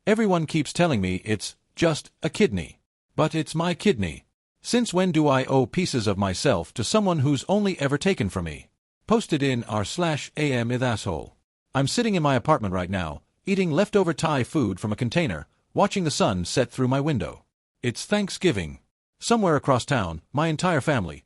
Everyone keeps telling me it's just a kidney. But it's my kidney. Since when do I owe pieces of myself to someone who's only ever taken from me? Posted in r/am with asshole. I'm sitting in my apartment right now, eating leftover Thai food from a container, watching the sun set through my window. It's Thanksgiving. Somewhere across town, my entire family,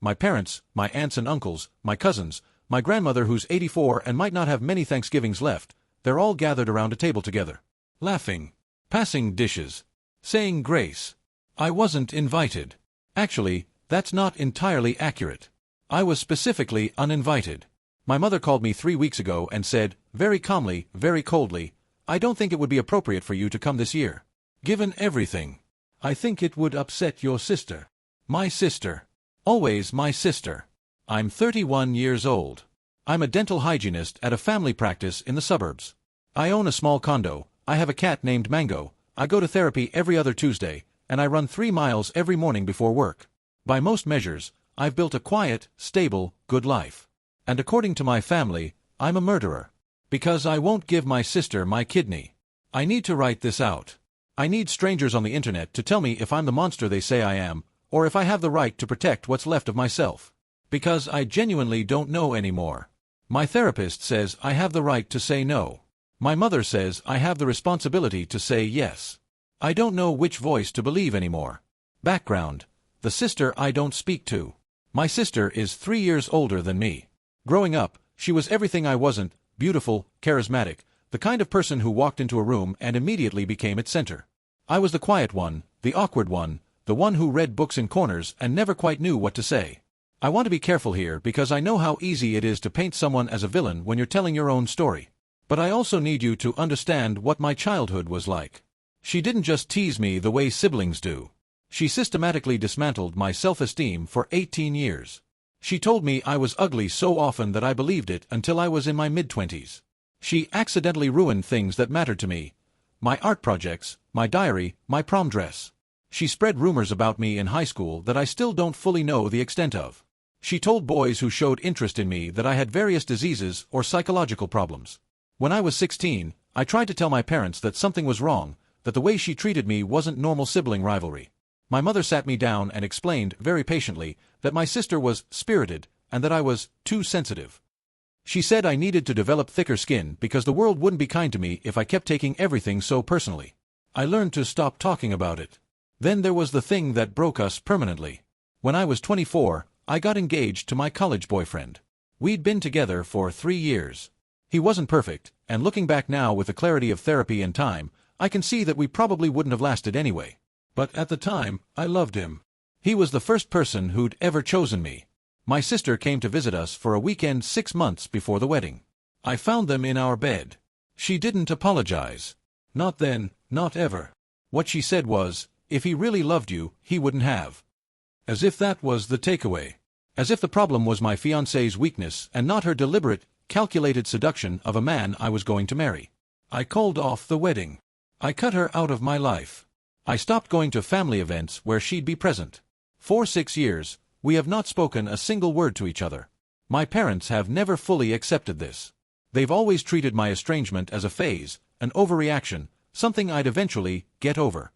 my parents, my aunts and uncles, my cousins, my grandmother who's 84 and might not have many Thanksgivings left, they're all gathered around a table together, laughing, passing dishes, saying grace. I wasn't invited. Actually, that's not entirely accurate. I was specifically uninvited. My mother called me 3 weeks ago and said, very calmly, very coldly, I don't think it would be appropriate for you to come this year. Given everything, I think it would upset your sister. My sister. Always my sister. I'm 31 years old. I'm a dental hygienist at a family practice in the suburbs. I own a small condo, I have a cat named Mango, I go to therapy every other Tuesday, and I run 3 miles every morning before work. By most measures, I've built a quiet, stable, good life. And according to my family, I'm a murderer. Because I won't give my sister my kidney. I need to write this out. I need strangers on the internet to tell me if I'm the monster they say I am, or if I have the right to protect what's left of myself. Because I genuinely don't know anymore. My therapist says I have the right to say no. My mother says I have the responsibility to say yes. I don't know which voice to believe anymore. Background: the sister I don't speak to. My sister is 3 years older than me. Growing up, she was everything I wasn't: beautiful, charismatic, the kind of person who walked into a room and immediately became its center. I was the quiet one, the awkward one, the one who read books in corners and never quite knew what to say. I want to be careful here because I know how easy it is to paint someone as a villain when you're telling your own story. But I also need you to understand what my childhood was like. She didn't just tease me the way siblings do. She systematically dismantled my self-esteem for 18 years. She told me I was ugly so often that I believed it until I was in my mid-20s. She accidentally ruined things that mattered to me. My art projects, my diary, my prom dress. She spread rumors about me in high school that I still don't fully know the extent of. She told boys who showed interest in me that I had various diseases or psychological problems. When I was 16, I tried to tell my parents that something was wrong, that the way she treated me wasn't normal sibling rivalry. My mother sat me down and explained, very patiently, that my sister was spirited and that I was too sensitive. She said I needed to develop thicker skin because the world wouldn't be kind to me if I kept taking everything so personally. I learned to stop talking about it. Then there was the thing that broke us permanently. When I was 24, I got engaged to my college boyfriend. We'd been together for 3 years. He wasn't perfect, and looking back now with the clarity of therapy and time, I can see that we probably wouldn't have lasted anyway. But at the time, I loved him. He was the first person who'd ever chosen me. My sister came to visit us for a weekend 6 months before the wedding. I found them in our bed. She didn't apologize. Not then, not ever. What she said was, if he really loved you, he wouldn't have. As if that was the takeaway. As if the problem was my fiancé's weakness and not her deliberate, calculated seduction of a man I was going to marry. I called off the wedding. I cut her out of my life. I stopped going to family events where she'd be present. For 6 years, we have not spoken a single word to each other. My parents have never fully accepted this. They've always treated my estrangement as a phase, an overreaction, something I'd eventually get over.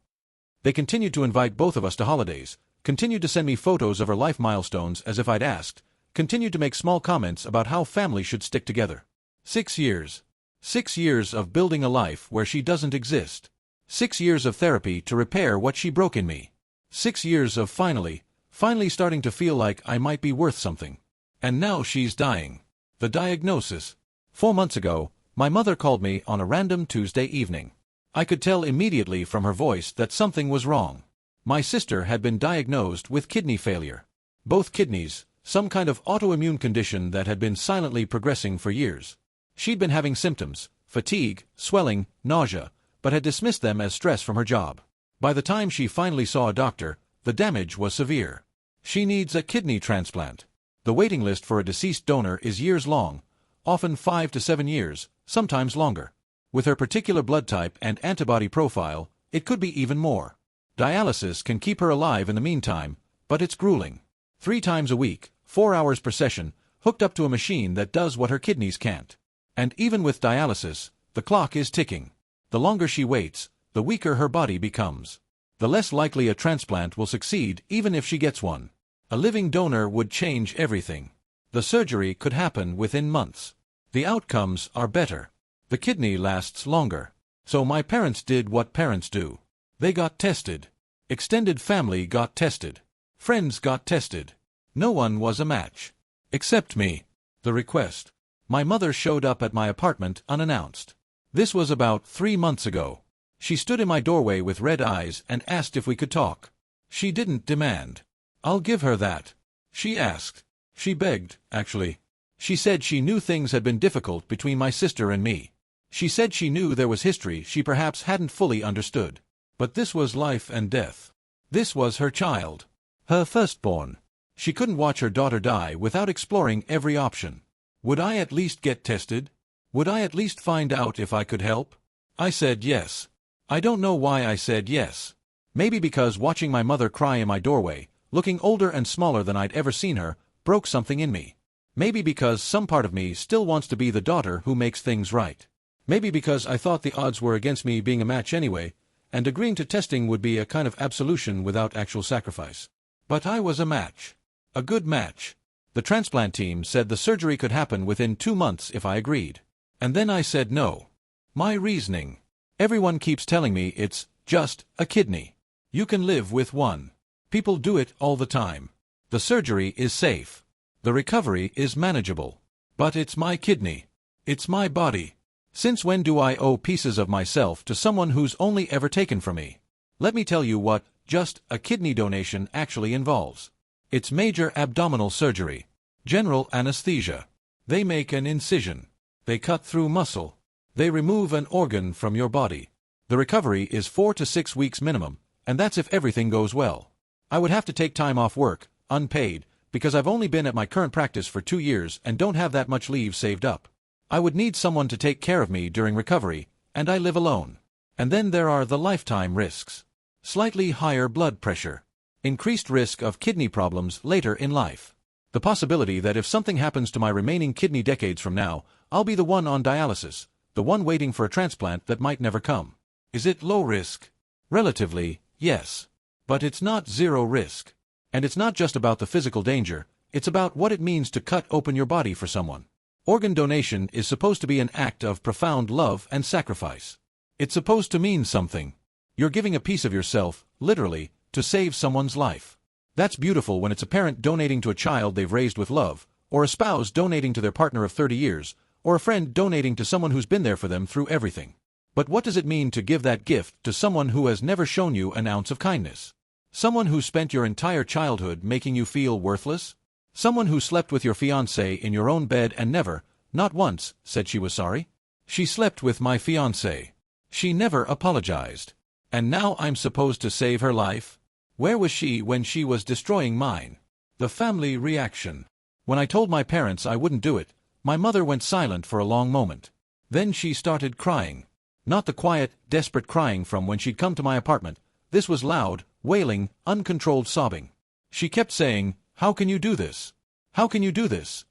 They continued to invite both of us to holidays, continued to send me photos of her life milestones as if I'd asked, continued to make small comments about how family should stick together. 6 years. 6 years of building a life where she doesn't exist. 6 years of therapy to repair what she broke in me. 6 years of finally starting to feel like I might be worth something. And now she's dying. The diagnosis. 4 months ago, my mother called me on a random Tuesday evening. I could tell immediately from her voice that something was wrong. My sister had been diagnosed with kidney failure. Both kidneys, some kind of autoimmune condition that had been silently progressing for years. She'd been having symptoms, fatigue, swelling, nausea, but had dismissed them as stress from her job. By the time she finally saw a doctor, the damage was severe. She needs a kidney transplant. The waiting list for a deceased donor is years long, often 5 to 7 years, sometimes longer. With her particular blood type and antibody profile, it could be even more. Dialysis can keep her alive in the meantime, but it's grueling. 3 times a week, 4 hours per session, hooked up to a machine that does what her kidneys can't. And even with dialysis, the clock is ticking. The longer she waits, the weaker her body becomes. The less likely a transplant will succeed even if she gets one. A living donor would change everything. The surgery could happen within months. The outcomes are better. The kidney lasts longer. So my parents did what parents do. They got tested. Extended family got tested. Friends got tested. No one was a match. Except me. The request. My mother showed up at my apartment unannounced. This was about 3 months ago. She stood in my doorway with red eyes and asked if we could talk. She didn't demand. I'll give her that. She asked. She begged, actually. She said she knew things had been difficult between my sister and me. She said she knew there was history she perhaps hadn't fully understood. But this was life and death. This was her child. Her firstborn. She couldn't watch her daughter die without exploring every option. Would I at least get tested? Would I at least find out if I could help? I said yes. I don't know why I said yes. Maybe because watching my mother cry in my doorway, looking older and smaller than I'd ever seen her, broke something in me. Maybe because some part of me still wants to be the daughter who makes things right. Maybe because I thought the odds were against me being a match anyway, and agreeing to testing would be a kind of absolution without actual sacrifice. But I was a match. A good match. The transplant team said the surgery could happen within 2 months if I agreed. And then I said no. My reasoning. Everyone keeps telling me it's just a kidney. You can live with one. People do it all the time. The surgery is safe. The recovery is manageable. But it's my kidney. It's my body. Since when do I owe pieces of myself to someone who's only ever taken from me? Let me tell you what just a kidney donation actually involves. It's major abdominal surgery. General anesthesia. They make an incision. They cut through muscle. They remove an organ from your body. The recovery is 4 to 6 weeks minimum, and that's if everything goes well. I would have to take time off work, unpaid, because I've only been at my current practice for 2 years and don't have that much leave saved up. I would need someone to take care of me during recovery, and I live alone. And then there are the lifetime risks. Slightly higher blood pressure. Increased risk of kidney problems later in life. The possibility that if something happens to my remaining kidney decades from now, I'll be the one on dialysis, the one waiting for a transplant that might never come. Is it low risk? Relatively, yes. But it's not zero risk. And it's not just about the physical danger, it's about what it means to cut open your body for someone. Organ donation is supposed to be an act of profound love and sacrifice. It's supposed to mean something. You're giving a piece of yourself, literally, to save someone's life. That's beautiful when it's a parent donating to a child they've raised with love, or a spouse donating to their partner of 30 years, or a friend donating to someone who's been there for them through everything. But what does it mean to give that gift to someone who has never shown you an ounce of kindness? Someone who spent your entire childhood making you feel worthless? Someone who slept with your fiancé in your own bed and never, not once, said she was sorry? She slept with my fiancé. She never apologized. And now I'm supposed to save her life? Where was she when she was destroying mine? The family reaction. When I told my parents I wouldn't do it, my mother went silent for a long moment. Then she started crying. Not the quiet, desperate crying from when she'd come to my apartment. This was loud, wailing, uncontrolled sobbing. She kept saying, "How can you do this? How can you do this?"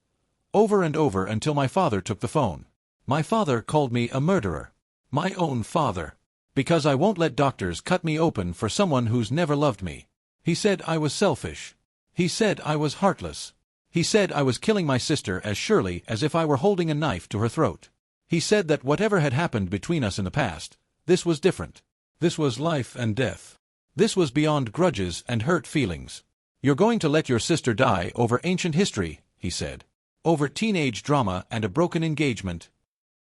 Over and over until my father took the phone. My father called me a murderer. My own father. Because I won't let doctors cut me open for someone who's never loved me. He said I was selfish. He said I was heartless. He said I was killing my sister as surely as if I were holding a knife to her throat. He said that whatever had happened between us in the past, this was different. This was life and death. This was beyond grudges and hurt feelings. You're going to let your sister die over ancient history, he said. Over teenage drama and a broken engagement.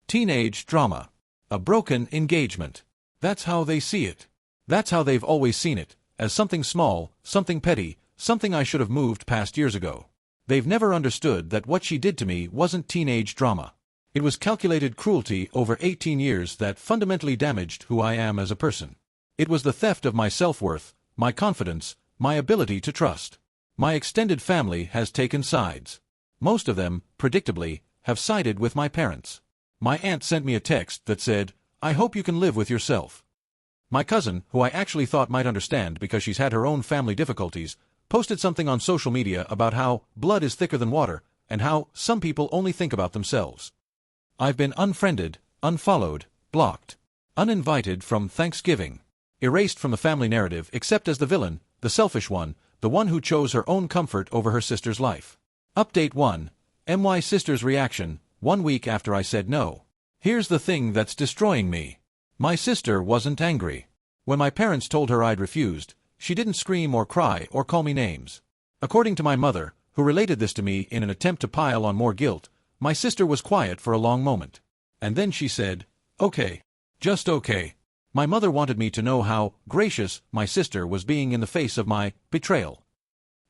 Teenage drama. A broken engagement. That's how they see it. That's how they've always seen it, as something small, something petty, something I should have moved past years ago. They've never understood that what she did to me wasn't teenage drama. It was calculated cruelty over 18 years that fundamentally damaged who I am as a person. It was the theft of my self-worth, my confidence, my ability to trust. My extended family has taken sides. Most of them, predictably, have sided with my parents. My aunt sent me a text that said, "I hope you can live with yourself." My cousin, who I actually thought might understand because she's had her own family difficulties, posted something on social media about how blood is thicker than water and how some people only think about themselves. I've been unfriended, unfollowed, blocked. Uninvited from Thanksgiving. Erased from the family narrative except as the villain, the selfish one, the one who chose her own comfort over her sister's life. Update 1. My sister's reaction, 1 week after I said no. Here's the thing that's destroying me. My sister wasn't angry. When my parents told her I'd refused, she didn't scream or cry or call me names. According to my mother, who related this to me in an attempt to pile on more guilt, my sister was quiet for a long moment. And then she said, "Okay. Just okay." My mother wanted me to know how gracious my sister was being in the face of my betrayal.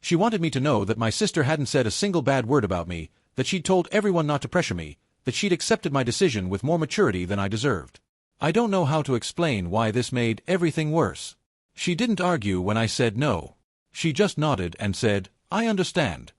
She wanted me to know that my sister hadn't said a single bad word about me, that she'd told everyone not to pressure me, that she'd accepted my decision with more maturity than I deserved. I don't know how to explain why this made everything worse. She didn't argue when I said no. She just nodded and said, "I understand."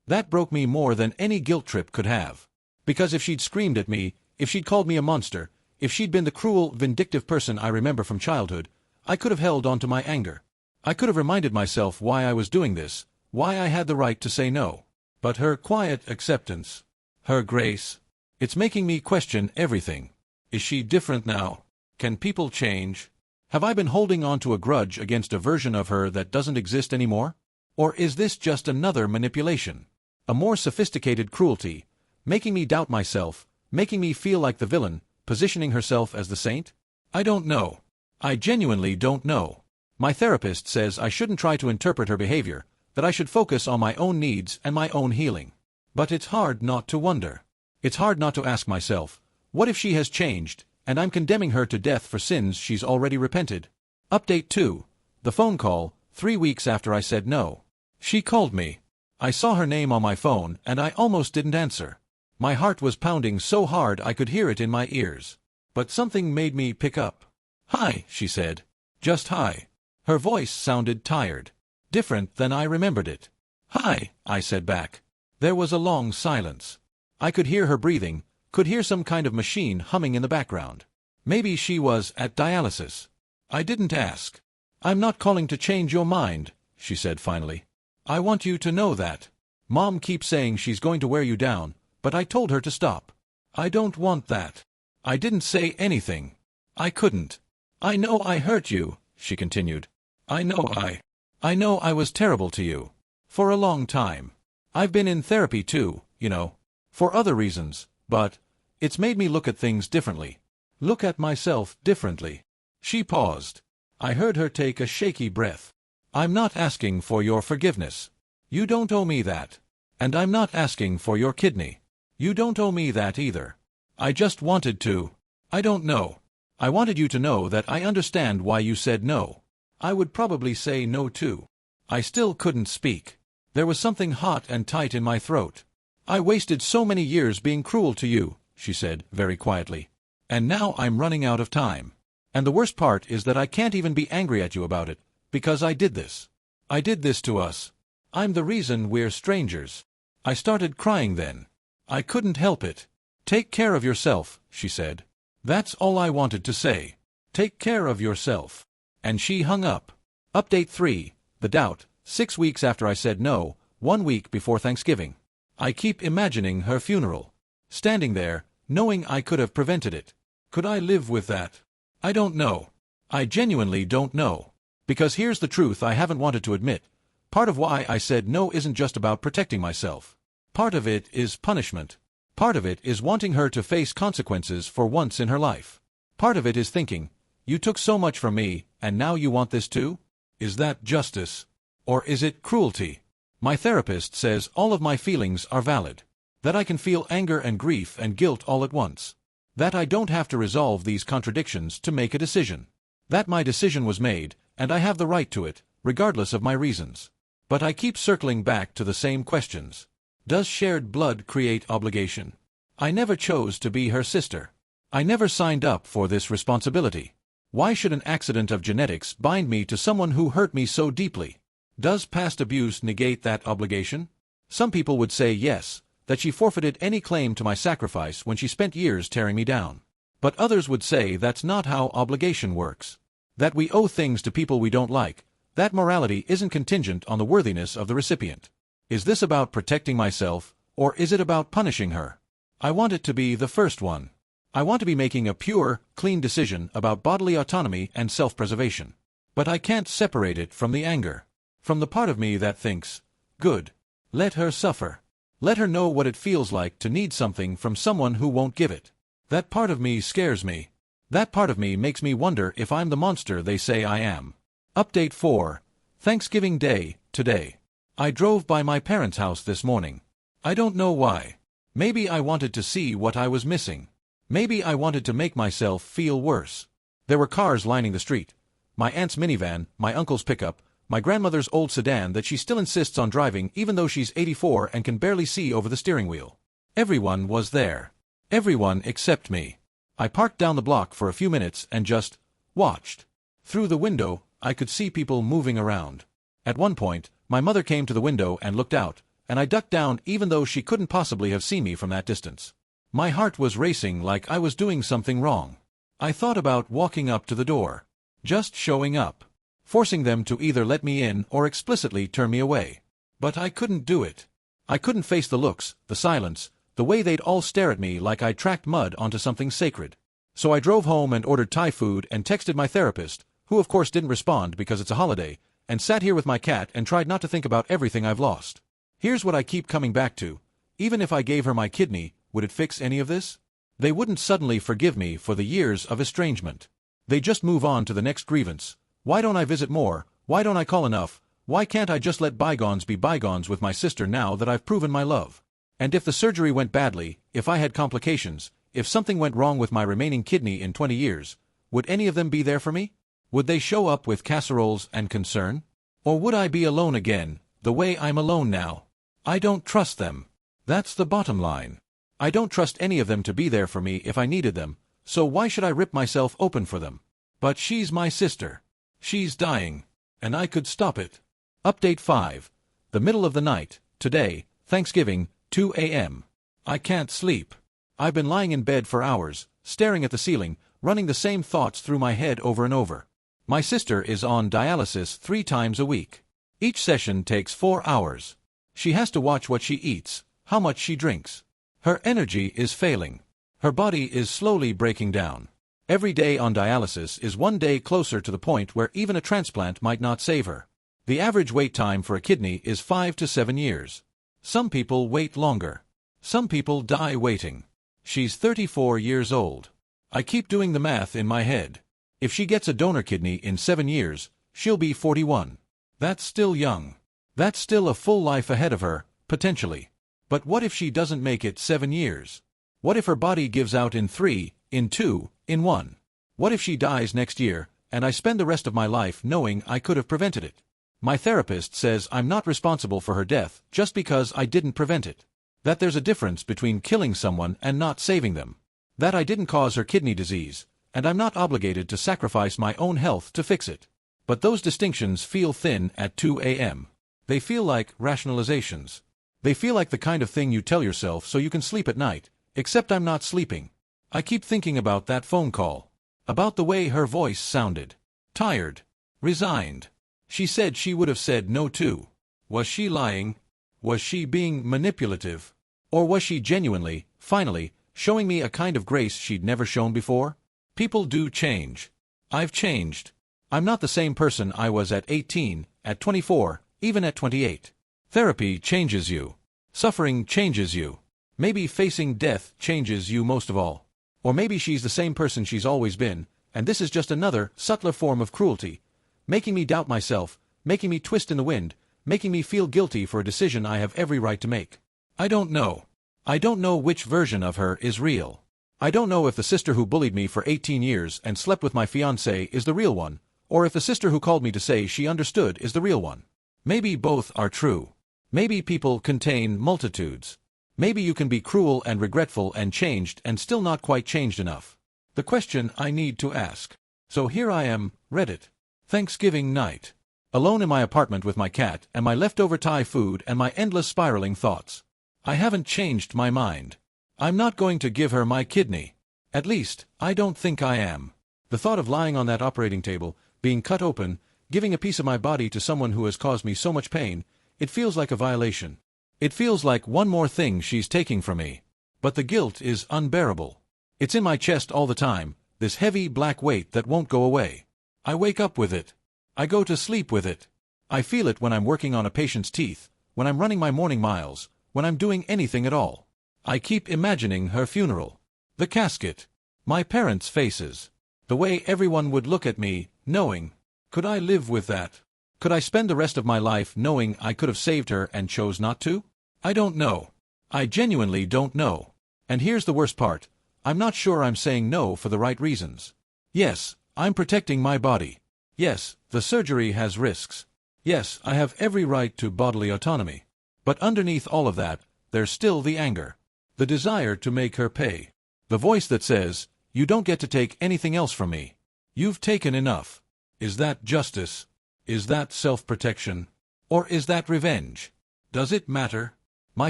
That broke me more than any guilt trip could have. Because if she'd screamed at me, if she'd called me a monster, if she'd been the cruel, vindictive person I remember from childhood, I could have held on to my anger. I could have reminded myself why I was doing this, why I had the right to say no. But her quiet acceptance, her grace, it's making me question everything. Is she different now? Can people change? Have I been holding on to a grudge against a version of her that doesn't exist anymore? Or is this just another manipulation? A more sophisticated cruelty, making me doubt myself, making me feel like the villain, positioning herself as the saint? I don't know. I genuinely don't know. My therapist says I shouldn't try to interpret her behavior, that I should focus on my own needs and my own healing. But it's hard not to wonder. It's hard not to ask myself, what if she has changed, and I'm condemning her to death for sins she's already repented? Update 2. The phone call, 3 weeks after I said no. She called me. I saw her name on my phone and I almost didn't answer. My heart was pounding so hard I could hear it in my ears. But something made me pick up. "Hi," she said. Just hi. Her voice sounded tired. Different than I remembered it. "Hi," I said back. There was a long silence. I could hear her breathing, could hear some kind of machine humming in the background. Maybe she was at dialysis. I didn't ask. "I'm not calling to change your mind," she said finally. "I want you to know that. Mom keeps saying she's going to wear you down, but I told her to stop. I don't want that." I didn't say anything. I couldn't. "I know I hurt you," she continued. I know I was terrible to you. For a long time. I've been in therapy too, you know. For other reasons, but it's made me look at things differently. Look at myself differently." She paused. I heard her take a shaky breath. "I'm not asking for your forgiveness. You don't owe me that. And I'm not asking for your kidney. You don't owe me that either. I just wanted to. I don't know. I wanted you to know that I understand why you said no. I would probably say no too." I still couldn't speak. There was something hot and tight in my throat. "I wasted so many years being cruel to you," she said, very quietly. "And now I'm running out of time. And the worst part is that I can't even be angry at you about it, because I did this. I did this to us. I'm the reason we're strangers." I started crying then. I couldn't help it. "Take care of yourself," she said. That's all I wanted to say. Take care of yourself. And she hung up. Update 3. The doubt, 6 weeks after I said no, 1 week before Thanksgiving. I keep imagining her funeral. Standing there, knowing I could have prevented it. Could I live with that? I don't know. I genuinely don't know. Because here's the truth I haven't wanted to admit. Part of why I said no isn't just about protecting myself. Part of it is punishment. Part of it is wanting her to face consequences for once in her life. Part of it is thinking, you took so much from me, and now you want this too? Is that justice? Or is it cruelty? My therapist says all of my feelings are valid. That I can feel anger and grief and guilt all at once. That I don't have to resolve these contradictions to make a decision. That my decision was made, and I have the right to it, regardless of my reasons. But I keep circling back to the same questions. Does shared blood create obligation? I never chose to be her sister. I never signed up for this responsibility. Why should an accident of genetics bind me to someone who hurt me so deeply? Does past abuse negate that obligation? Some people would say yes, that she forfeited any claim to my sacrifice when she spent years tearing me down. But others would say that's not how obligation works. That we owe things to people we don't like. That morality isn't contingent on the worthiness of the recipient. Is this about protecting myself, or is it about punishing her? I want it to be the first one. I want to be making a pure, clean decision about bodily autonomy and self-preservation. But I can't separate it from the anger. From the part of me that thinks, good. Let her suffer. Let her know what it feels like to need something from someone who won't give it. That part of me scares me. That part of me makes me wonder if I'm the monster they say I am. Update 4. Thanksgiving Day, today. I drove by my parents' house this morning. I don't know why. Maybe I wanted to see what I was missing. Maybe I wanted to make myself feel worse. There were cars lining the street. My aunt's minivan, my uncle's pickup, my grandmother's old sedan that she still insists on driving even though she's 84 and can barely see over the steering wheel. Everyone was there. Everyone except me. I parked down the block for a few minutes and just watched. Through the window, I could see people moving around. At one point, my mother came to the window and looked out, and I ducked down even though she couldn't possibly have seen me from that distance. My heart was racing like I was doing something wrong. I thought about walking up to the door. Just showing up. Forcing them to either let me in or explicitly turn me away. But I couldn't do it. I couldn't face the looks, the silence, the way they'd all stare at me like I'd tracked mud onto something sacred. So I drove home and ordered Thai food and texted my therapist, who of course didn't respond because it's a holiday, and sat here with my cat and tried not to think about everything I've lost. Here's what I keep coming back to. Even if I gave her my kidney, would it fix any of this? They wouldn't suddenly forgive me for the years of estrangement. They just move on to the next grievance. Why don't I visit more? Why don't I call enough? Why can't I just let bygones be bygones with my sister now that I've proven my love? And if the surgery went badly, if I had complications, if something went wrong with my remaining kidney in 20 years, would any of them be there for me? Would they show up with casseroles and concern? Or would I be alone again, the way I'm alone now? I don't trust them. That's the bottom line. I don't trust any of them to be there for me if I needed them, so why should I rip myself open for them? But she's my sister. She's dying. And I could stop it. Update 5. The middle of the night, today, Thanksgiving, 2 a.m. I can't sleep. I've been lying in bed for hours, staring at the ceiling, running the same thoughts through my head over and over. My sister is on dialysis 3 times a week. Each session takes 4 hours. She has to watch what she eats, how much she drinks. Her energy is failing. Her body is slowly breaking down. Every day on dialysis is one day closer to the point where even a transplant might not save her. The average wait time for a kidney is 5 to 7 years. Some people wait longer. Some people die waiting. She's 34 years old. I keep doing the math in my head. If she gets a donor kidney in 7 years, she'll be 41. That's still young. That's still a full life ahead of her, potentially. But what if she doesn't make it 7 years? What if her body gives out in 3, in 2, in 1? What if she dies next year, and I spend the rest of my life knowing I could have prevented it? My therapist says I'm not responsible for her death just because I didn't prevent it. That there's a difference between killing someone and not saving them. That I didn't cause her kidney disease, and I'm not obligated to sacrifice my own health to fix it. But those distinctions feel thin at 2 a.m. They feel like rationalizations. They feel like the kind of thing you tell yourself so you can sleep at night, except I'm not sleeping. I keep thinking about that phone call. About the way her voice sounded. Tired. Resigned. She said she would have said no too. Was she lying? Was she being manipulative? Or was she genuinely, finally, showing me a kind of grace she'd never shown before? People do change. I've changed. I'm not the same person I was at 18, at 24, even at 28. Therapy changes you. Suffering changes you. Maybe facing death changes you most of all. Or maybe she's the same person she's always been, and this is just another, subtler form of cruelty, making me doubt myself, making me twist in the wind, making me feel guilty for a decision I have every right to make. I don't know. I don't know which version of her is real. I don't know if the sister who bullied me for 18 years and slept with my fiancé is the real one, or if the sister who called me to say she understood is the real one. Maybe both are true. Maybe people contain multitudes. Maybe you can be cruel and regretful and changed and still not quite changed enough. The question I need to ask. So here I am, Reddit. Thanksgiving night. Alone in my apartment with my cat and my leftover Thai food and my endless spiraling thoughts. I haven't changed my mind. I'm not going to give her my kidney. At least, I don't think I am. The thought of lying on that operating table, being cut open, giving a piece of my body to someone who has caused me so much pain, it feels like a violation. It feels like one more thing she's taking from me. But the guilt is unbearable. It's in my chest all the time, this heavy black weight that won't go away. I wake up with it. I go to sleep with it. I feel it when I'm working on a patient's teeth, when I'm running my morning miles, when I'm doing anything at all. I keep imagining her funeral. The casket. My parents' faces. The way everyone would look at me, knowing. Could I live with that? Could I spend the rest of my life knowing I could have saved her and chose not to? I don't know. I genuinely don't know. And here's the worst part. I'm not sure I'm saying no for the right reasons. Yes, I'm protecting my body. Yes, the surgery has risks. Yes, I have every right to bodily autonomy. But underneath all of that, there's still the anger. The desire to make her pay. The voice that says, you don't get to take anything else from me. You've taken enough. Is that justice? Is that self-protection? Or is that revenge? Does it matter? My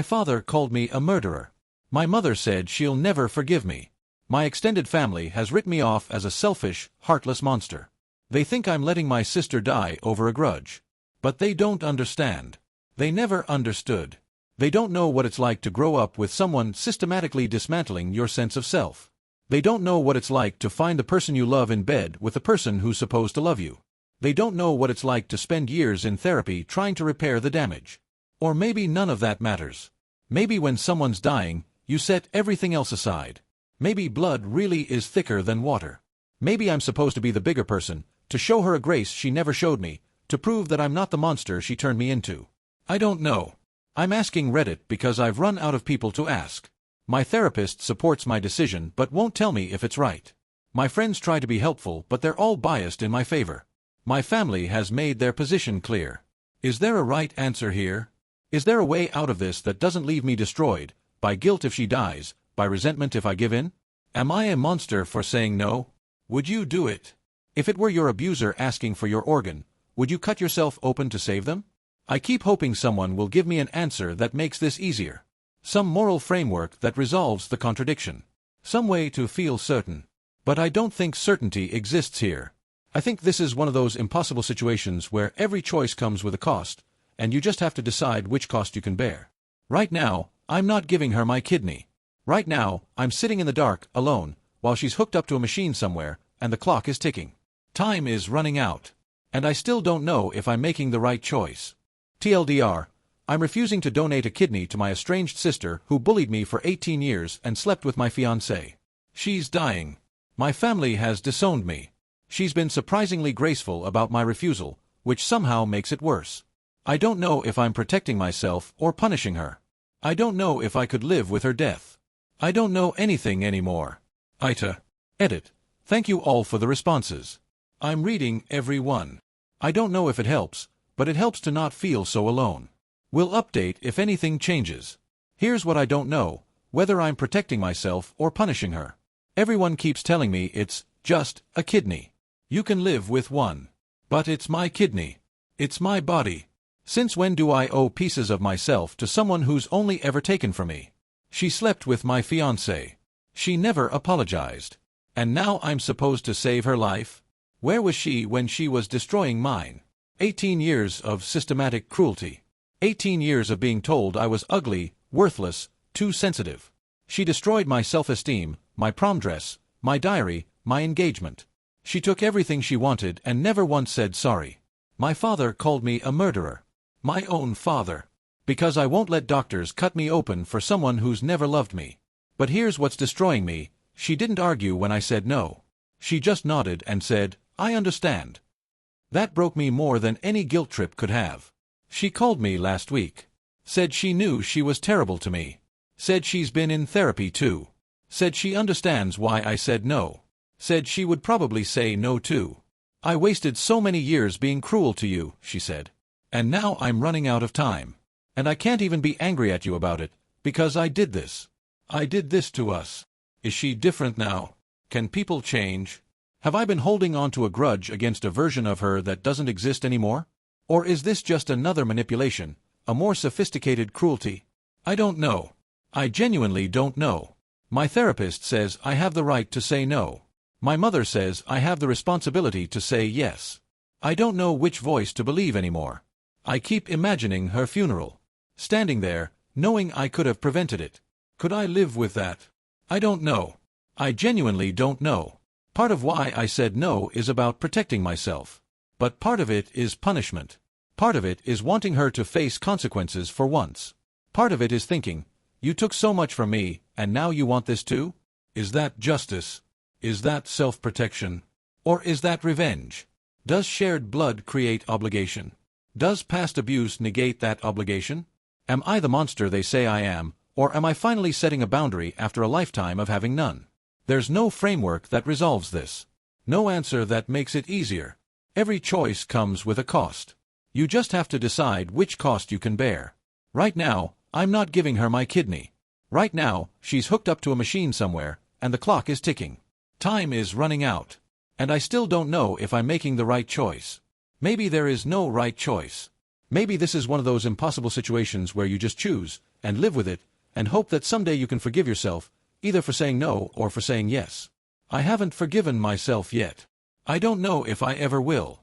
father called me a murderer. My mother said she'll never forgive me. My extended family has written me off as a selfish, heartless monster. They think I'm letting my sister die over a grudge. But they don't understand. They never understood. They don't know what it's like to grow up with someone systematically dismantling your sense of self. They don't know what it's like to find the person you love in bed with the person who's supposed to love you. They don't know what it's like to spend years in therapy trying to repair the damage. Or maybe none of that matters. Maybe when someone's dying, you set everything else aside. Maybe blood really is thicker than water. Maybe I'm supposed to be the bigger person, to show her a grace she never showed me, to prove that I'm not the monster she turned me into. I don't know. I'm asking Reddit because I've run out of people to ask. My therapist supports my decision but won't tell me if it's right. My friends try to be helpful but they're all biased in my favor. My family has made their position clear. Is there a right answer here? Is there a way out of this that doesn't leave me destroyed, by guilt if she dies, by resentment if I give in? Am I a monster for saying no? Would you do it? If it were your abuser asking for your organ, would you cut yourself open to save them? I keep hoping someone will give me an answer that makes this easier. Some moral framework that resolves the contradiction. Some way to feel certain. But I don't think certainty exists here. I think this is one of those impossible situations where every choice comes with a cost, and you just have to decide which cost you can bear. Right now, I'm not giving her my kidney. Right now, I'm sitting in the dark, alone, while she's hooked up to a machine somewhere, and the clock is ticking. Time is running out. And I still don't know if I'm making the right choice. TLDR, I'm refusing to donate a kidney to my estranged sister who bullied me for 18 years and slept with my fiancé. She's dying. My family has disowned me. She's been surprisingly graceful about my refusal, which somehow makes it worse. I don't know if I'm protecting myself or punishing her. I don't know if I could live with her death. I don't know anything anymore. Ita. Edit. Thank you all for the responses. I'm reading every one. I don't know if it helps, but it helps to not feel so alone. We'll update if anything changes. Here's what I don't know, whether I'm protecting myself or punishing her. Everyone keeps telling me it's just a kidney. You can live with one. But it's my kidney. It's my body. Since when do I owe pieces of myself to someone who's only ever taken from me? She slept with my fiancé. She never apologized. And now I'm supposed to save her life? Where was she when she was destroying mine? 18 years of systematic cruelty. 18 years of being told I was ugly, worthless, too sensitive. She destroyed my self-esteem, my prom dress, my diary, my engagement. She took everything she wanted and never once said sorry. My father called me a murderer. My own father. Because I won't let doctors cut me open for someone who's never loved me. But here's what's destroying me. She didn't argue when I said no. She just nodded and said, I understand. That broke me more than any guilt trip could have. She called me last week. Said she knew she was terrible to me. Said she's been in therapy too. Said she understands why I said no. Said she would probably say no too. I wasted so many years being cruel to you, she said. And now I'm running out of time. And I can't even be angry at you about it, because I did this. I did this to us. Is she different now? Can people change? Have I been holding on to a grudge against a version of her that doesn't exist anymore? Or is this just another manipulation, a more sophisticated cruelty? I don't know. I genuinely don't know. My therapist says I have the right to say no. My mother says I have the responsibility to say yes. I don't know which voice to believe anymore. I keep imagining her funeral. Standing there, knowing I could have prevented it. Could I live with that? I don't know. I genuinely don't know. Part of why I said no is about protecting myself. But part of it is punishment. Part of it is wanting her to face consequences for once. Part of it is thinking, you took so much from me, and now you want this too? Is that justice? Is that self-protection? Or is that revenge? Does shared blood create obligation? Does past abuse negate that obligation? Am I the monster they say I am, or am I finally setting a boundary after a lifetime of having none? There's no framework that resolves this. No answer that makes it easier. Every choice comes with a cost. You just have to decide which cost you can bear. Right now, I'm not giving her my kidney. Right now, she's hooked up to a machine somewhere, and the clock is ticking. Time is running out. And I still don't know if I'm making the right choice. Maybe there is no right choice. Maybe this is one of those impossible situations where you just choose, and live with it, and hope that someday you can forgive yourself, either for saying no or for saying yes. I haven't forgiven myself yet. I don't know if I ever will.